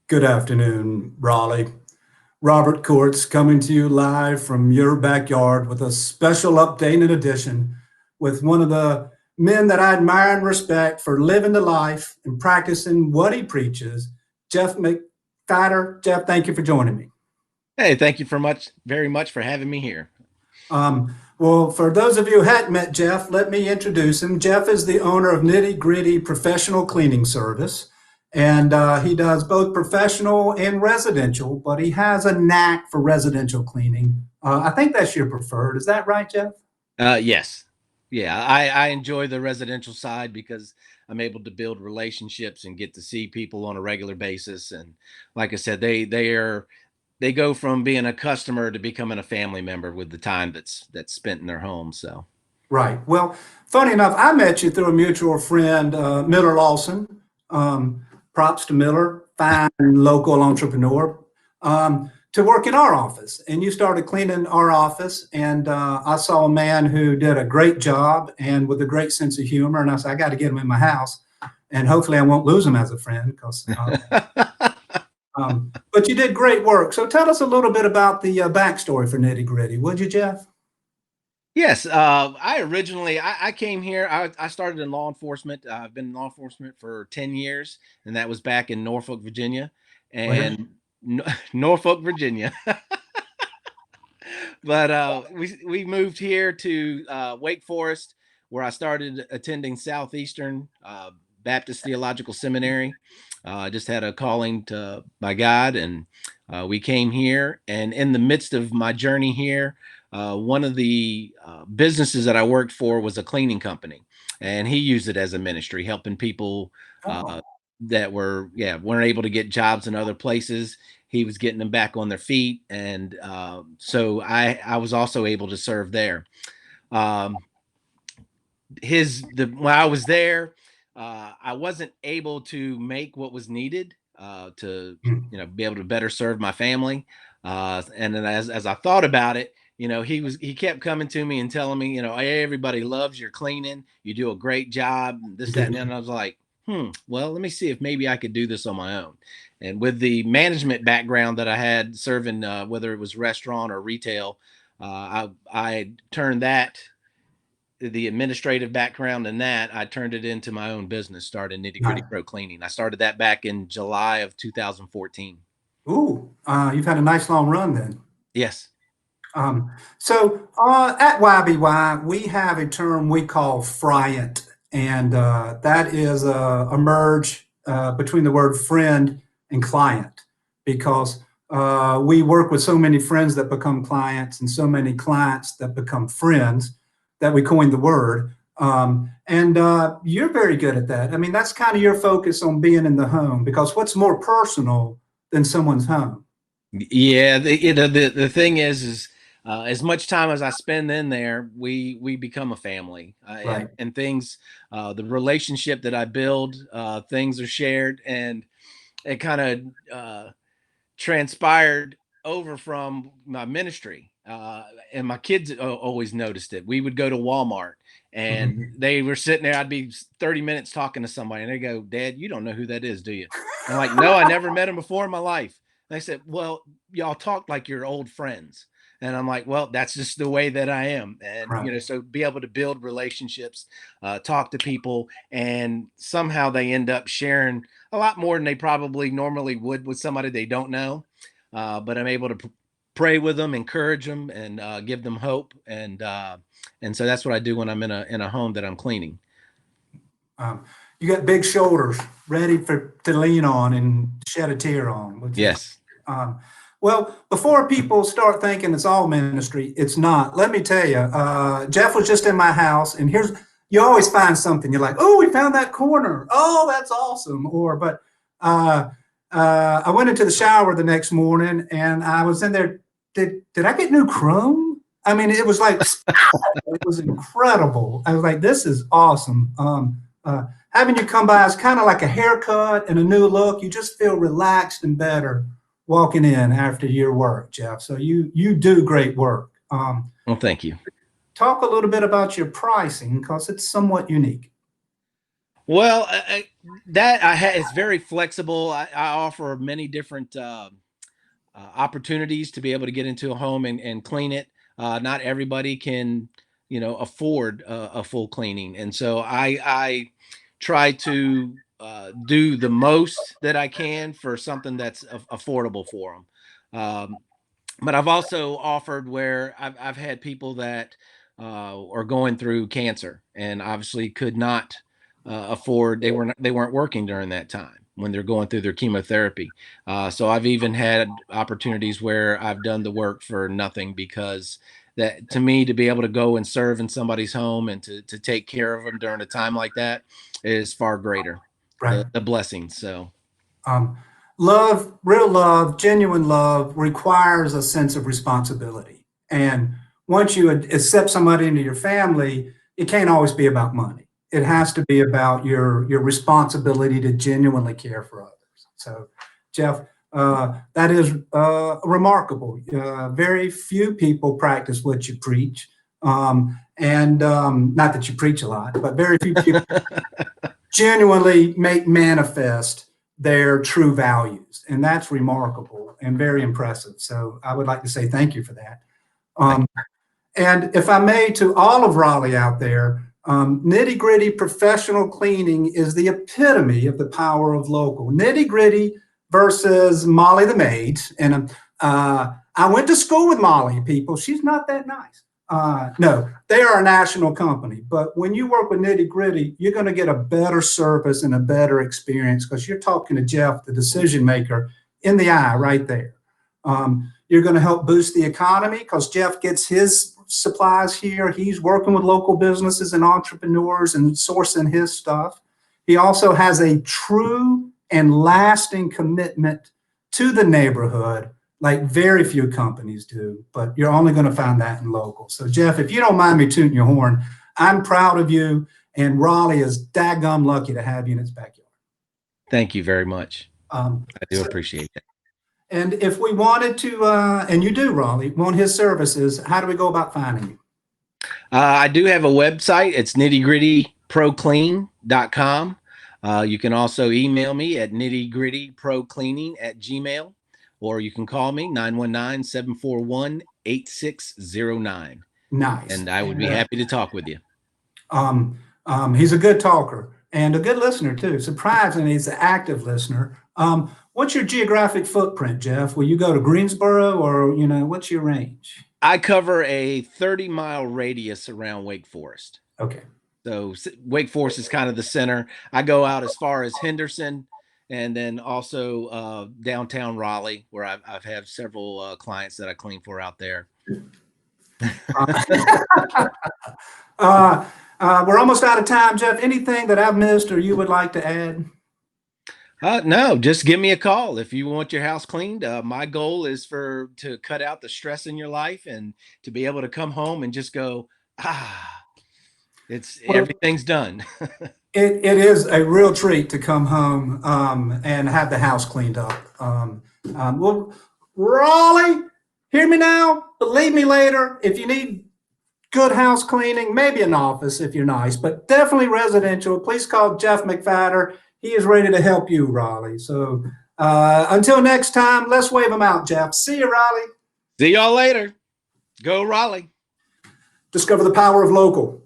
Good afternoon, Raleigh. Robert Courts coming to you live from your backyard with a special update and edition with one of the men that I admire and respect for living the life and practicing what he preaches, Jeff McPhatter. Jeff, thank you for joining me. Hey, thank you very much for having me here. Well, for those of you who hadn't met Jeff, let me introduce him. Jeff is the owner of Nitty Gritty Professional Cleaning Service, and he does both professional and residential, but he has a knack for residential cleaning. I think that's your preferred. Is that right, Jeff? Yes. Yeah, I enjoy the residential side because I'm able to build relationships and get to see people on a regular basis. And like I said, they go from being a customer to becoming a family member with the time that's spent in their home. So Right. Well, funny enough, I met you through a mutual friend, Miller Lawson. Props to Miller, fine local entrepreneur, to work in our office. And you started cleaning our office, and I saw a man who did a great job and with a great sense of humor. And I said, I got to get him in my house, and hopefully I won't lose him as a friend because. But you did great work. So tell us a little bit about the backstory for Nitty Gritty, would you, Jeff? yes, I came here. I started in law enforcement. I've been in law enforcement for 10 years, and that was back in Norfolk, Virginia, Where? and Norfolk, Virginia. But we moved here to Wake Forest, where I started attending Southeastern Baptist Theological Seminary. I just had a calling by God, and we came here. And in the midst of my journey here, one of the businesses that I worked for was a cleaning company, and he used it as a ministry, helping people Oh, that weren't able to get jobs in other places. He was getting them back on their feet, and so I was also able to serve there. Um, when I was there, I wasn't able to make what was needed to mm, be able to better serve my family. And then as I thought about it, he kept coming to me and telling me, hey, everybody loves your cleaning. You do a great job. This, that, and then I was like, well, let me see if maybe I could do this on my own. And with the management background that I had serving, whether it was restaurant or retail, I turned the administrative background in that, I turned it into my own business, started Nitty Gritty right. Pro Cleaning. I started that back in July of 2014. Ooh, you've had a nice long run then. Yes. So at YBY, we have a term we call friant, and that is a merge between the word friend and client, because we work with so many friends that become clients and so many clients that become friends that we coined the word. And you're very good at that. I mean, that's kind of your focus on being in the home, because what's more personal than someone's home? Yeah. The thing is as much time as I spend in there, we become a family, Right. and things, the relationship that I build, things are shared, and it kind of transpired over from my ministry. And my kids always noticed it. We would go to Walmart, and Mhm. they were sitting there. I'd be 30 minutes talking to somebody, and they go, Dad, you don't know who that is, do you? I'm like, no, I never met him before in my life. And they said, well, y'all talk like you're old friends. And I'm like, well, that's just the way that I am. And, Right. so be able to build relationships, talk to people, and somehow they end up sharing a lot more than they probably normally would with somebody they don't know. But I'm able to pray with them, encourage them, and give them hope. And so that's what I do when I'm in a home that I'm cleaning. Um, you got big shoulders, ready for to lean on and shed a tear on, which is Yes. um, well. Before people start thinking it's all ministry, it's not. Let me tell you, Jeff was just in my house, and here's you always find something. You're like, oh, we found that corner. Oh, that's awesome. Uh, I went into the shower the next morning, and I was in there. Did I get new chrome? I mean, it was like it was incredible. I was like, this is awesome. Having you come by is kind of like a haircut and a new look. You just feel relaxed and better walking in after your work, Jeff. So you do great work. Well, thank you. Talk a little bit about your pricing because it's somewhat unique. Well, that it's very flexible. I offer many different opportunities to be able to get into a home and clean it. Not everybody can, afford a full cleaning, and so I try to do the most that I can for something that's affordable for them. But I've also offered where I've had people that are going through cancer and obviously could not afford. They weren't working during that time when they're going through their chemotherapy. So I've even had opportunities where I've done the work for nothing, because that, to me, to be able to go and serve in somebody's home and to take care of them during a time like that is far greater. Right. The blessings. So. Um, Love, real love, genuine love requires a sense of responsibility. And once you accept somebody into your family, it can't always be about money. It has to be about your responsibility to genuinely care for others. So, Jeff, that is remarkable. Very few people practice what you preach. And not that you preach a lot, but very few people genuinely make manifest their true values. And that's remarkable and very impressive. So I would like to say thank you for that. And if I may, to all of Raleigh out there, Nitty Gritty professional cleaning is the epitome of the power of local. Nitty Gritty versus Molly the maid. And I went to school with Molly, people. She's not that nice. No, they are a national company. But when you work with Nitty Gritty, you're going to get a better service and a better experience, because you're talking to Jeff, the decision maker, in the eye right there. You're going to help boost the economy because Jeff gets his supplies here. He's working with local businesses and entrepreneurs and sourcing his stuff. He also has a true and lasting commitment to the neighborhood, like very few companies do, but you're only going to find that in local. So, Jeff, if you don't mind me tooting your horn, I'm proud of you, and Raleigh is daggum lucky to have you in its backyard. Thank you very much. I do appreciate it. And if we wanted to, and you do, Raleigh, want his services, how do we go about finding you? I do have a website. It's nittygrittyproclean.com. You can also email me at nittygrittyprocleaning@gmail.com, or you can call me 919-741-8609. Nice. And I would be happy to talk with you. He's a good talker and a good listener too. Surprisingly, he's an active listener. What's your geographic footprint, Jeff? Will you go to Greensboro, or, what's your range? I cover a 30-mile radius around Wake Forest. Okay. So Wake Forest is kind of the center. I go out as far as Henderson, and then also downtown Raleigh, where I've had several clients that I clean for out there. We're almost out of time, Jeff. Anything that I've missed or you would like to add? No, just give me a call if you want your house cleaned. My goal is to cut out the stress in your life and to be able to come home and just go, everything's done. It is a real treat to come home and have the house cleaned up. Well, Raleigh, hear me now, believe me later. If you need good house cleaning, maybe an office if you're nice, but definitely residential, please call Jeff McPhatter. He is ready to help you, Raleigh. So until next time, let's wave him out, Jeff. See you, Raleigh. See y'all later. Go Raleigh. Discover the power of local.